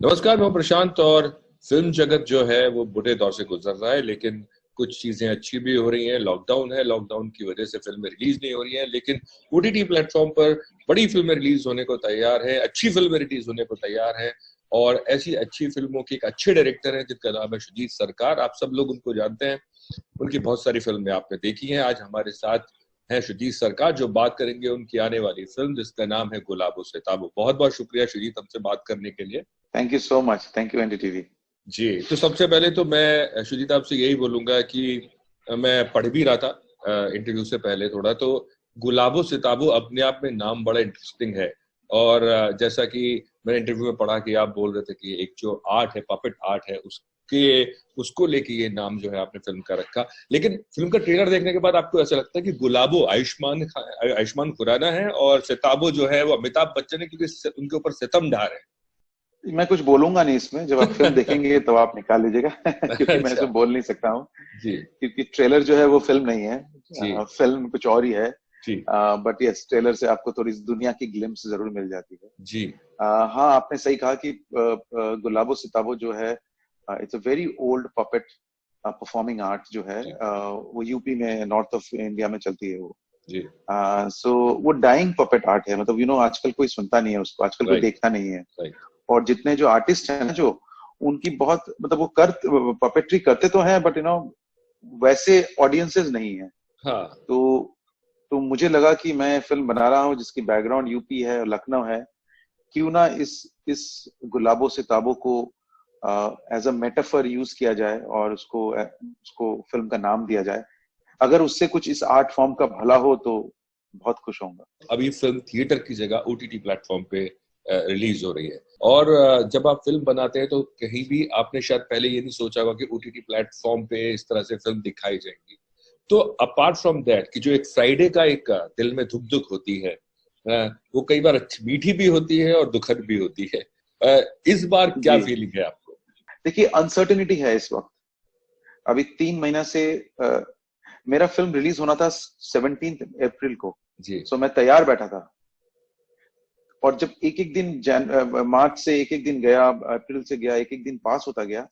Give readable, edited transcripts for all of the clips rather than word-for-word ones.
नमस्कार, मैं हूं प्रशांत। और फिल्म जगत जो है वो बुरे दौर से गुजर रहा है, लेकिन कुछ चीजें अच्छी भी हो रही हैं। लॉकडाउन है, लॉकडाउन की वजह से फिल्में रिलीज नहीं हो रही हैं, लेकिन ओटीटी प्लेटफॉर्म पर बड़ी फिल्में रिलीज होने को तैयार है, अच्छी फिल्में रिलीज होने को तैयार है। और ऐसी अच्छी फिल्मों के एक अच्छे डायरेक्टर हैं जिनका नाम है सुजीत सरकार। आप सब लोग उनको जानते हैं, उनकी बहुत सारी फिल्में आपने देखी हैं। आज हमारे साथ हैं सुजीत सरकार, जो बात करेंगे उनकी आने वाली फिल्म जिसका नाम है गुलाबो सिताबो। बहुत बहुत शुक्रिया सुजीत, हमसे बात करने के लिए। Thank you so much. Thank you NDTV. जी, तो सबसे पहले तो मैं शुजित आपसे यही बोलूंगा कि मैं पढ़ भी रहा था इंटरव्यू से पहले थोड़ा, तो गुलाबो सिताबो अपने आप में नाम बड़ा इंटरेस्टिंग है। और जैसा कि मैंने इंटरव्यू में पढ़ा कि आप बोल रहे थे कि एक जो आर्ट है, पपेट आर्ट है, उसको लेके ये नाम जो है आपने फिल्म का रखा। लेकिन फिल्म का ट्रेलर देखने के बाद आपको ऐसा लगता है कि गुलाबो आयुष्मान खुराना है और सिताबो जो है वो अमिताभ बच्चन है, क्योंकि उनके ऊपर सितम ढा रहे मैं कुछ बोलूंगा नहीं इसमें, जब आप फिल्म हैं। देखेंगे तो आप निकाल लीजिएगा क्योंकि मैं अच्छा। इसमें बोल नहीं सकता हूँ। जी। क्योंकि ट्रेलर जो है वो फिल्म नहीं है। जी। फिल्म कुछ और ही है। जी। बट यस, ट्रेलर से आपको थोड़ी इस दुनिया की ग्लिम्स जरूर मिल जाती है। जी। हाँ, आपने सही कहा कि गुलाबो सिताबो जो है, it's a very old puppet performing art जो है। जी। वो यूपी में, नॉर्थ ऑफ इंडिया में चलती है वो। जी। सो वो डाइंग पपेट आर्ट है, मतलब आजकल कोई सुनता नहीं है उसको, आजकल कोई राइट। देखता नहीं है। राइट। और जितने जो आर्टिस्ट हैं ना, जो उनकी बहुत, मतलब वो कर पपेट्री करते तो हैं, बट वैसे ऑडियंसेस नहीं है। हाँ। तो मुझे लगा कि मैं फिल्म बना रहा हूँ जिसकी बैकग्राउंड यूपी है और लखनऊ है। क्यों ना इस गुलाबो सिताबो को एज अ मेटाफर यूज किया जाए और उसको फिल्म का नाम दिया जाए। अगर उससे कुछ इस आर्ट फॉर्म का भला हो तो बहुत खुश होऊंगा। अभी फिल्म थिएटर की जगह ओटीटी प्लेटफॉर्म पे रिलीज हो रही है। और जब आप फिल्म बनाते हैं तो कहीं भी आपने शायद पहले ये नहीं सोचा होगा कि ओटीटी प्लेटफॉर्म पे इस तरह से फिल्म दिखाई जाएगी। तो अपार्ट फ्रॉम दैट कि जो एक फ्राइडे का एक दिल में धुक धुक होती है, वो कई बार अच्छी मीठी भी होती है और दुखद भी होती है। इस बार क्या जी, फीलिंग है आपको? देखिए, अनसर्टेनिटी है इस वक्त। अभी 3 महीना से मेरा फिल्म रिलीज होना था 17 अप्रैल को। जी। सो मैं तैयार बैठा था। और जब एक एक दिन मार्च से एक एक दिन गया, अप्रैल से गया, एक एक दिन पास होता गया।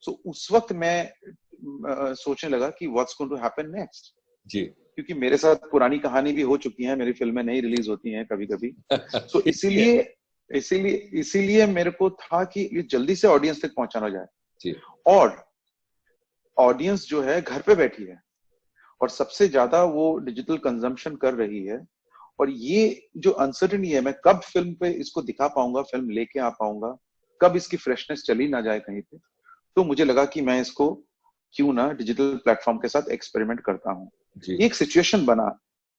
सो उस वक्त मैं सोचने लगा कि what's going to happen next. जी। क्योंकि मेरे साथ पुरानी कहानी भी हो चुकी है, मेरी फिल्में नहीं रिलीज होती हैं कभी कभी। सो ठीक है। इसीलिए इसीलिए इसीलिए मेरे को था कि ये जल्दी से ऑडियंस तक पहुंचाना जाए। जी। और ऑडियंस जो है घर पे बैठी है, और सबसे ज्यादा वो डिजिटल कंजम्पशन कर रही है। और ये जो अनसर्टेनिटी है, मैं कब फिल्म पे इसको दिखा पाऊंगा, फिल्म लेके आ पाऊंगा, कब इसकी फ्रेशनेस चली ना जाए कहीं पे। तो मुझे लगा कि मैं इसको क्यों ना डिजिटल प्लेटफॉर्म के साथ एक्सपेरिमेंट करता हूँ। जी। ये एक सिचुएशन बना,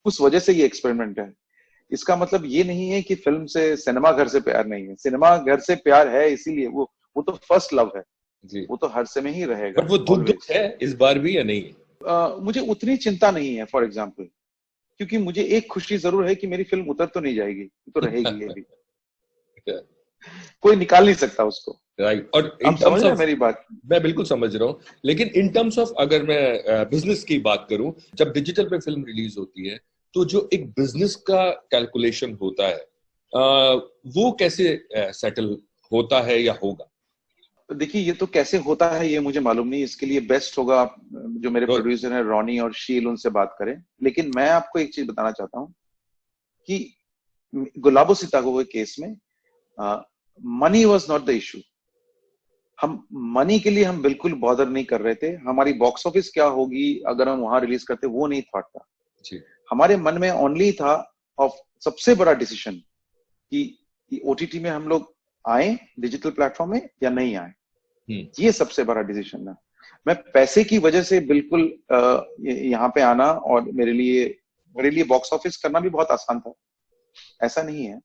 उस वजह से ये एक्सपेरिमेंट है। इसका मतलब ये नहीं है कि फिल्म से, सिनेमा घर से प्यार नहीं है। सिनेमा घर से प्यार है, इसीलिए वो तो फर्स्ट लव है। जी। वो तो हर समय ही रहेगा, बट वो दुख दुख ऑलवेज। है इस बार भी या नहीं? मुझे उतनी चिंता नहीं है, फॉर एग्जाम्पल। क्योंकि मुझे एक खुशी जरूर है कि मेरी फिल्म उतर तो नहीं जाएगी, तो रहेगी ये भी। कोई निकाल नहीं सकता उसको। राइट। और इन आप समझ टर्म्स रहे हैं ऑफ, मेरी बात? मैं बिल्कुल समझ रहा हूँ, लेकिन इन टर्म्स ऑफ अगर मैं बिजनेस की बात करूं, जब डिजिटल पे फिल्म रिलीज होती है तो जो एक बिजनेस का कैलकुलेशन होता है, वो कैसे सेटल होता है या होगा? तो देखिए, ये तो कैसे होता है ये मुझे मालूम नहीं। इसके लिए बेस्ट होगा आप जो मेरे गुड। प्रोड्यूसर हैं रॉनी और शील, उनसे बात करें। लेकिन मैं आपको एक चीज बताना चाहता हूँ कि गुलाबो सितागो के केस में money was not the issue. हम मनी के लिए हम बिल्कुल बॉदर नहीं कर रहे थे। हमारी बॉक्स ऑफिस क्या होगी अगर हम वहां रिलीज करते, वो नहीं थॉट था। जी। हमारे मन में ओनली था ऑफ सबसे बड़ा डिसीजन कि ओटीटी में हम लोग आए, डिजिटल प्लेटफॉर्म में, या नहीं आए। हम्म। ये सबसे बड़ा डिसीजन था। मैं पैसे की वजह से बिल्कुल यहाँ पे आना, और मेरे लिए बॉक्स ऑफिस करना भी बहुत आसान था, ऐसा नहीं है।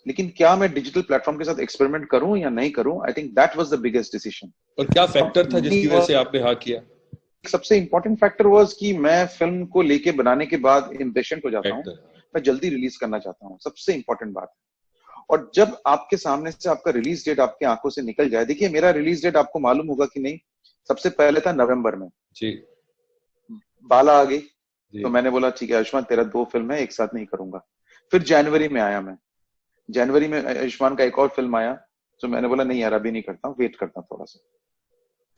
लेकिन क्या मैं डिजिटल प्लेटफॉर्म के साथ एक्सपेरिमेंट करूं या नहीं करूं, I think that was the biggest decision. और क्या अब फैक्टर था मनी जिसकी वजह से आपने हाँ किया? सबसे इंपॉर्टेंट फैक्टर वाज कि मैं फिल्म को लेके बनाने के बाद इम्पेशेंट हो जाता हूँ। फैक्टर। मैं जल्दी रिलीज करना चाहता हूँ, सबसे इंपॉर्टेंट बात। और जब आपके सामने से आपका रिलीज डेट आपके आंखों से निकल जाए, देखिए मेरा रिलीज डेट आपको मालूम होगा कि नहीं, सबसे पहले था नवंबर में। जी। बाला आ गई, तो जी। मैंने बोला ठीक है आयुष्मान, तेरा 2 फिल्म है, एक साथ नहीं करूंगा। फिर जनवरी में आया मैं। जनवरी में आयुष्मान का एक और फिल्म आया, तो मैंने बोला नहीं यार अभी नहीं करता हूँ, वेट करता हूँ थोड़ा सा।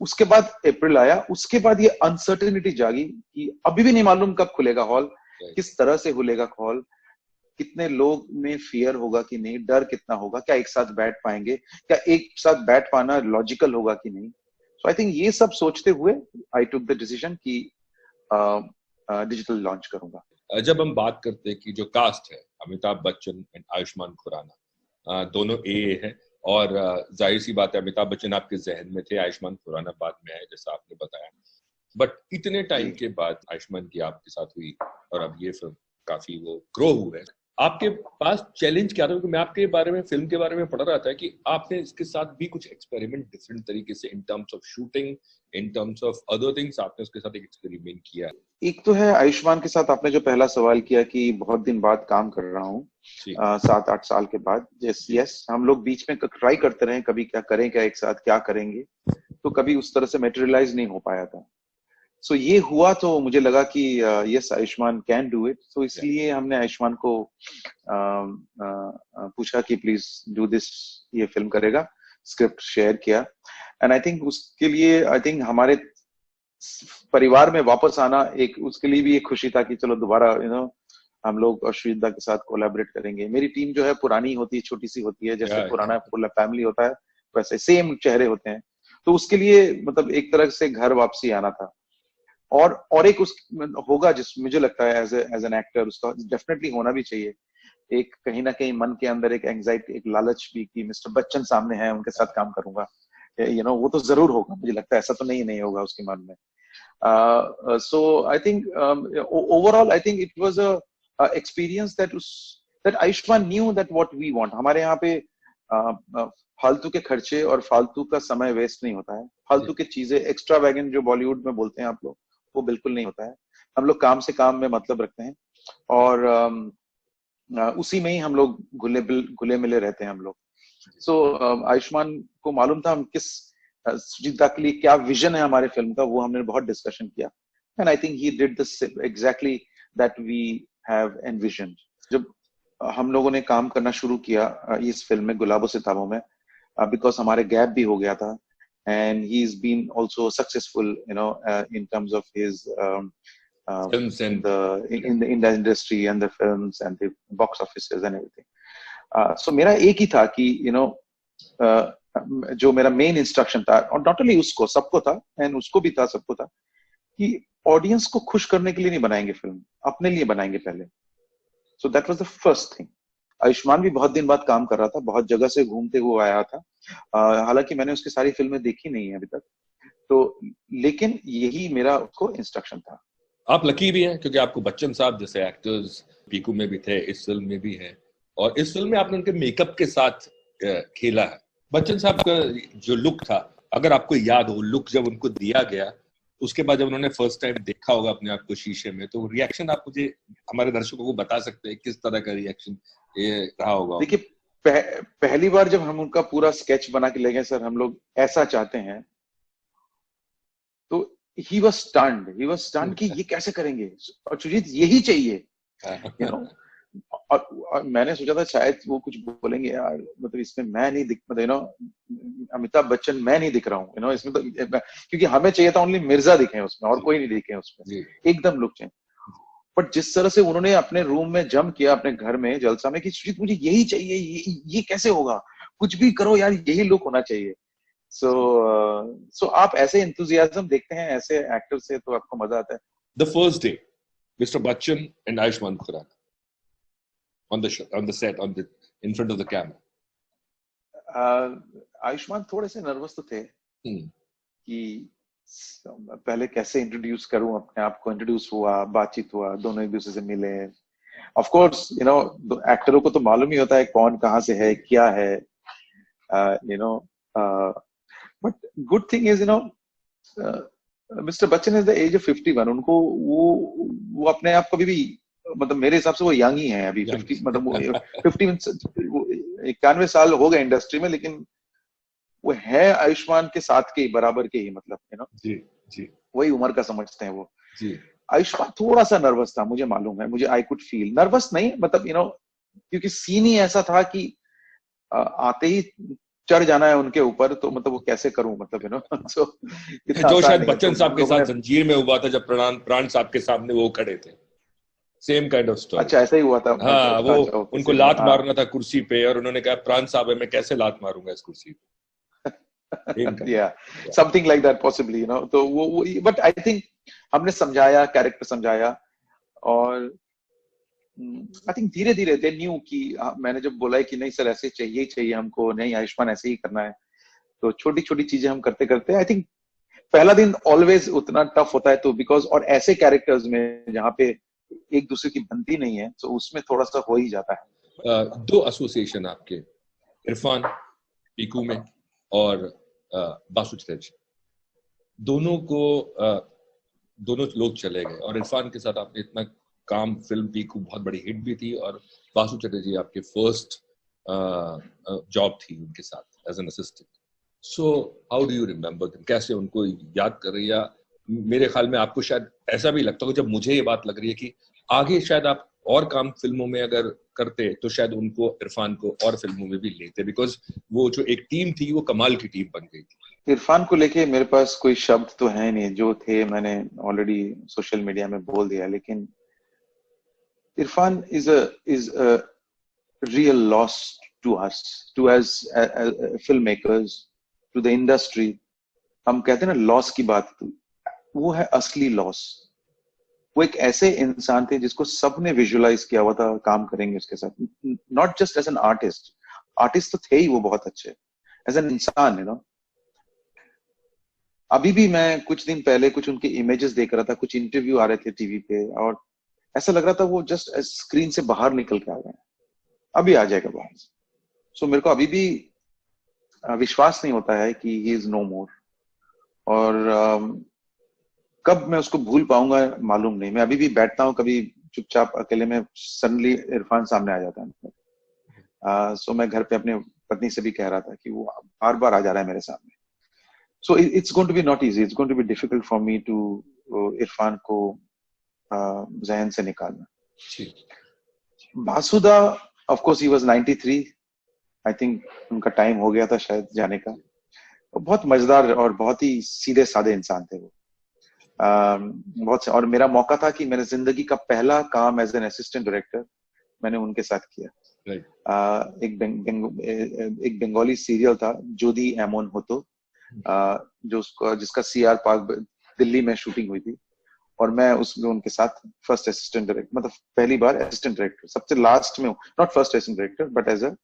उसके बाद अप्रैल आया, उसके बाद ये अनसर्टेनिटी जागी कि अभी भी नहीं मालूम कब खुलेगा हॉल, किस तरह से खुलेगा हॉल, कितने लोग में फियर होगा कि नहीं, डर कितना होगा, क्या एक साथ बैठ पाएंगे, क्या एक साथ बैठ पाना लॉजिकल होगा कि नहीं। सो आई थिंक ये सब सोचते हुए आई टुक द डिसीजन कि डिजिटल लॉन्च करूंगा। जब हम बात करते हैं कि जो कास्ट है, अमिताभ बच्चन एंड आयुष्मान खुराना, दोनों ए है, और जाहिर सी बात है अमिताभ बच्चन आपके जहन में थे, आयुष्मान खुराना बाद में आए जैसा आपने बताया। बट इतने टाइम के बाद आयुष्मान की आपके साथ हुई और अब ये फिल्म काफी वो ग्रो हुए, आपके पास चैलेंज क्या था? क्योंकि मैं आपके बारे में, फिल्म के बारे में पढ़ रहा था कि आपने इसके साथ भी कुछ एक्सपेरिमेंट डिफरेंट तरीके से, in terms of shooting, in terms of other things, आपने उसके साथ एक एक्सपेरिमेंट किया। एक तो है आयुष्मान के साथ आपने जो पहला सवाल किया कि बहुत दिन बाद काम कर रहा हूँ, 7-8 साल के बाद। यस, हम लोग बीच में ट्राई करते रहे कभी क्या करें, क्या एक साथ क्या करेंगे, तो कभी उस तरह से मेटेरियलाइज नहीं हो पाया था। सो ये हुआ तो मुझे लगा कि yes Ayushman can do it, तो इसलिए हमने आयुष्मान को पूछा कि प्लीज डू दिस, ये फिल्म करेगा, स्क्रिप्ट शेयर किया। एंड आई थिंक उसके लिए आई थिंक हमारे परिवार में वापस आना एक, उसके लिए भी एक खुशी था कि चलो दोबारा हम लोग अश्विदा के साथ कोलैबोरेट करेंगे। मेरी टीम जो है पुरानी होती है, छोटी सी होती है, जैसे पुराना पूरा फैमिली होता है वैसे सेम चेहरे होते हैं, तो उसके लिए मतलब एक तरह से घर वापसी आना था। और एक उस होगा जिस मुझे लगता है एज एन एक्टर उसका डेफिनेटली होना भी चाहिए, एक कहीं ना कहीं मन के अंदर एक एंजाइटी, एक लालच भी कि मिस्टर बच्चन सामने है, उनके साथ काम करूंगा, वो तो जरूर होगा, मुझे लगता है ऐसा तो नहीं होगा उसके मन में। So I think overall I think it was a experience that Ayushman knew that what we want. हमारे यहाँ पे फालतू के खर्चे और फालतू का समय वेस्ट नहीं होता है, फालतू की चीजें एक्स्ट्रावैगेंट जो बॉलीवुड में बोलते हैं आप लोग, वो बिल्कुल नहीं होता है। हम लोग काम से काम में मतलब रखते हैं और उसी में ही हम लोग घुले मिले रहते हैं हम लोग। सो आयुष्मान को मालूम था हम किस सुजीता के लिए क्या विजन है हमारे फिल्म का, वो हमने बहुत डिस्कशन किया and I think he did this exactly that we have envisioned. जब हम लोगों ने काम करना शुरू किया इस फिल्म में गुलाबों सितारों में, बिकॉज हमारे गैप भी हो गया था and he is been also successful in terms of his films and in the industry and the films and the box offices and everything. So मेरा एक ही था कि जो मेरा मेन इंस्ट्रक्शन था, और नॉट ओनली उसको, सबको था, एंड उसको भी था, सबको था, कि ऑडियंस को खुश करने के लिए नहीं बनाएंगे फिल्म, अपने लिए बनाएंगे पहले। So that was the first thing. Ayushman भी बहुत दिन बाद काम कर रहा था, बहुत जगह से घूमते हुए आया था, हालांकि मैंने उसकी सारी फिल्में देखी नहीं है अभी तक, तो लेकिन यही मेरा उसको इंस्ट्रक्शन था। आप लकी भी हैं क्योंकि आपको बच्चन साहब जैसे एक्टर्स पीकू में भी थे, इस फिल्म में भी हैं, और इस फिल्म में आपने उनके मेकअप के साथ खेला है। बच्चन साहब का जो लुक था, अगर आपको याद हो, लुक जब उनको दिया गया, उसके बाद जब उन्होंने फर्स्ट टाइम देखा होगा अपने आप को शीशे में, तो रिएक्शन आप मुझे, हमारे दर्शकों को बता सकते हैं किस तरह का रिएक्शन ये रहा होगा? देखिए, पहली बार जब हम उनका पूरा स्केच बना के ले गए, सर हम लोग ऐसा चाहते हैं, तो ही वाज स्टन्ड कि ये कैसे करेंगे, और सुजीत यही चाहिए, और मैंने सोचा था शायद वो कुछ बोलेंगे यार, मतलब इसमें मैं नहीं दिख, मतलब अमिताभ बच्चन मैं नहीं दिख रहा हूँ इसमें, तो क्योंकि हमें चाहिए था ओनली मिर्जा दिखे उसमें, और कोई नहीं दिखे उसमें, एकदम लुक चाहिए। बट जिस तरह से उन्होंने अपने रूम में जम किया, अपने घर में जलसा में, कि सुजीत मुझे यही चाहिए, ये कैसे होगा, कुछ भी करो यार, यही लुक होना चाहिए। सो आप ऐसे एंथुसियाज्म देखते हैं ऐसे एक्टर से, तो आपको मजा आता है। The first day mister Bachchan and Ayushmann Khurrana on the set, in front of the camera. Ayushmann थोड़े से नर्वस तो थे कि पहले कैसे इंट्रोड्यूस करूं अपने आप को। इंट्रोड्यूस हुआ, बातचीत हुआ, दोनों एक दूसरे से मिले। ऑफ कोर्स एक्टरों को तो मालूम ही होता है कौन कहाँ से है, क्या है, but good thing is mister Bachchan is the age of 51। उनको वो अपने आप को भी, मतलब मेरे हिसाब से वो यंग ही है अभी, 50, मतलब 51 साल हो गए इंडस्ट्री में, लेकिन वो है आयुष्मान के साथ के बराबर के ही, मतलब जी वही उम्र का समझते हैं वो जी। आयुष्मान थोड़ा सा नर्वस था, मुझे मालूम है, मुझे आई कुड फील, नर्वस नहीं, मतलब क्योंकि सीन ही ऐसा था कि आते ही चढ़ जाना है उनके ऊपर, तो मतलब वो कैसे करूं, मतलब सो इतना जो आसान शायद नहीं है। तो बच्चन साहब हम के लोगों साथ ने, जंजीर में हुआ था, जब प्राण प्राण साहब के सामने वो खड़े थे, सेम काइंड ऑफ स्टोरी। अच्छा ऐसा ही हुआ था। अच्छा हाँ, वो अच्छा, ओके, उनको सेम, लात हाँ। मारना था कुर्सी पे, और उन्होंने कहा प्राण साहब है, मैं कैसे लात मारूंगा इस कुर्सी पे। Same kind. या समथिंग लाइक दैट पॉसिबली, तो वो बट आई थिंक हमने समझाया, कैरेक्टर समझाया, और आई थिंक धीरे धीरे दे न्यू कि मैंने जब बोला है कि नहीं सर ऐसे चाहिए ही चाहिए हमको, नहीं आयुष्मान ऐसे ही करना है, तो छोटी छोटी चीजें हम करते करते, आई थिंक पहला दिन ऑलवेज उतना टफ होता है, तो बिकॉज और ऐसे कैरेक्टर्स में जहाँ पे एक दूसरे की बनती नहीं है, तो उसमें थोड़ा सा हो ही जाता है। दो एसोसिएशन आपके, इरफान पीकू में और बासु चटर्जी, दोनों को दोनों लोग चले गए, और इरफान के साथ आपने इतना काम, फिल्म पीकू बहुत बड़ी हिट भी थी, और बासु चटर्जी आपके फर्स्ट जॉब थी उनके साथ as an assistant. So how do you remember them, कैसे उनको याद कर रही है? मेरे ख्याल में आपको शायद ऐसा भी लगता होगा, जब मुझे ये बात लग रही है कि आगे शायद आप और काम फिल्मों में अगर करते तो शायद उनको, इरफान को और फिल्मों में भी लेते, बिकॉज वो जो एक टीम थी वो कमाल की टीम बन गई थी। इरफान को लेके मेरे पास कोई शब्द तो है नहीं, जो थे मैंने ऑलरेडी सोशल मीडिया में बोल दिया, लेकिन Irfan is a real loss to us, to as filmmakers, to the industry. हम कहते हैं ना लॉस की बात, वो है असली लॉस। वो एक ऐसे इंसान थे जिसको सबने विजुअलाइज किया हुआ था काम करेंगे उसके साथ, not just as an artist, artist तो थे ही वो बहुत अच्छे, एज एन इंसान, अभी भी मैं कुछ दिन पहले कुछ उनके इमेजेस देख रहा था, कुछ इंटरव्यू आ रहे थे टीवी पे, और ऐसा लग रहा था वो जस्ट स्क्रीन से बाहर निकल के आ गए, अभी आ जाएगा बाहर। सो मेरे को अभी भी विश्वास नहीं होता है कि ही इज नो मोर, और कब मैं उसको भूल पाऊंगा मालूम नहीं। मैं अभी भी बैठता हूँ कभी चुपचाप अकेले में, सडनली इरफान सामने आ जाता है। सो मैं घर पे अपनी पत्नी से भी कह रहा था कि वो बार बार आ जा रहा है मेरे सामने। So it's going to be not easy, it's going to be difficult for me to Irrfan को जहन से निकालना। Basuda, of course he was 93, I think उनका टाइम हो गया था शायद जाने का। बहुत मजेदार और बहुत ही सीधे साधे इंसान थे वो। बहुत, और मेरा मौका था कि मेरे जिंदगी का पहला काम एज एन असिस्टेंट डायरेक्टर मैंने उनके साथ किया। एक बंगाली सीरियल था जोदी एमोन होतो, जो उसका जिसका सीआर पार्क दिल्ली में शूटिंग हुई थी, और मैं उसमें उनके साथ फर्स्ट असिस्टेंट डायरेक्टर, मतलब पहली बार असिस्टेंट डायरेक्टर, सबसे लास्ट में, not first assistant director but as a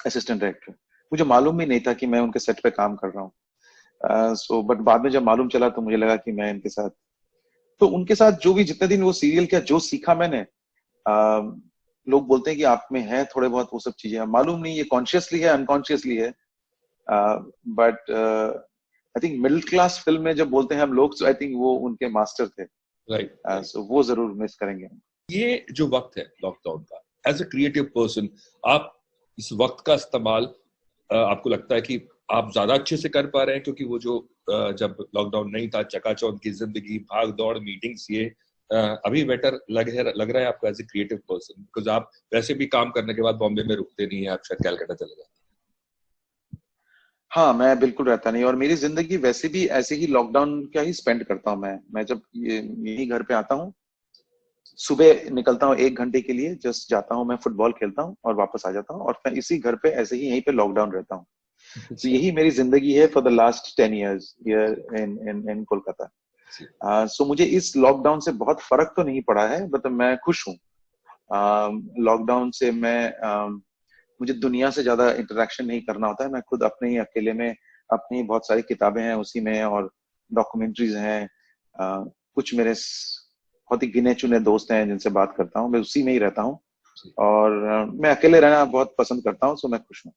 assistant director. मुझे मालूम भी नहीं था कि मैं उनके सेट पे काम कर रहा हूँ। सो बट बाद में जब मालूम चला तो मुझे लगा कि मैं इनके साथ, तो उनके साथ जो भी जितने दिन वो सीरियल किया, जो सीखा मैंने, लोग बोलते हैं कि आप में है थोड़े बहुत वो सब चीजें, मालूम नहीं ये कॉन्शियसली है अनकॉन्शियसली है, but I think middle class film में जब बोलते हैं हम लोग, आई थिंक वो उनके मास्टर थे। राइट। सो वो जरूर मिस करेंगे। ये जो वक्त है लॉकडाउन का, एज अ क्रिएटिव पर्सन, आप इस वक्त का इस्तेमाल, आपको लगता है कि आप ज्यादा अच्छे से कर पा रहे हैं? क्योंकि वो जो जब लॉकडाउन नहीं था, चकाचौंध की जिंदगी, भाग दौड़, मीटिंग्स, ये अभी बेटर लग रहा है आपको as a creative person? Because आप वैसे भी काम करने के बाद बॉम्बे में रुकते नहीं है, आप शायद कैलकाटा चले जाते। हाँ, मैं बिल्कुल रहता नहीं, और मेरी जिंदगी वैसे भी ऐसे ही लॉकडाउन क्या ही स्पेंड करता हूँ मैं जब यही घर पे आता हूँ, सुबह निकलता हूँ 1 घंटे के लिए, जस्ट जाता हूँ, मैं फुटबॉल खेलता हूँ और वापस आ जाता हूँ, और मैं इसी घर पे ऐसे ही यहीं पे लॉकडाउन रहता हूँ। तो यही मेरी जिंदगी है for the last 10 years here in Kolkata. So मुझे इस लॉकडाउन से बहुत फर्क तो नहीं पड़ा है, बट मैं खुश हूँ। लॉकडाउन से मुझे दुनिया से ज्यादा इंटरेक्शन नहीं करना होता है, मैं खुद अपने ही अकेले में, अपनी बहुत सारी किताबें हैं उसी में, और डॉक्यूमेंट्रीज हैं, कुछ मेरे बहुत ही गिने चुने दोस्त हैं जिनसे बात करता हूँ, मैं उसी में ही रहता हूँ, और मैं अकेले रहना बहुत पसंद करता हूँ, सो मैं खुश हूँ।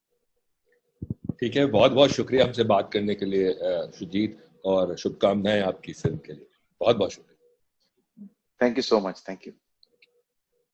ठीक है, बहुत बहुत शुक्रिया हमसे बात करने के लिए सुजीत, और शुभकामनाएं आपकी फिल्म के लिए। बहुत बहुत शुक्रिया। Thank you so much, thank you.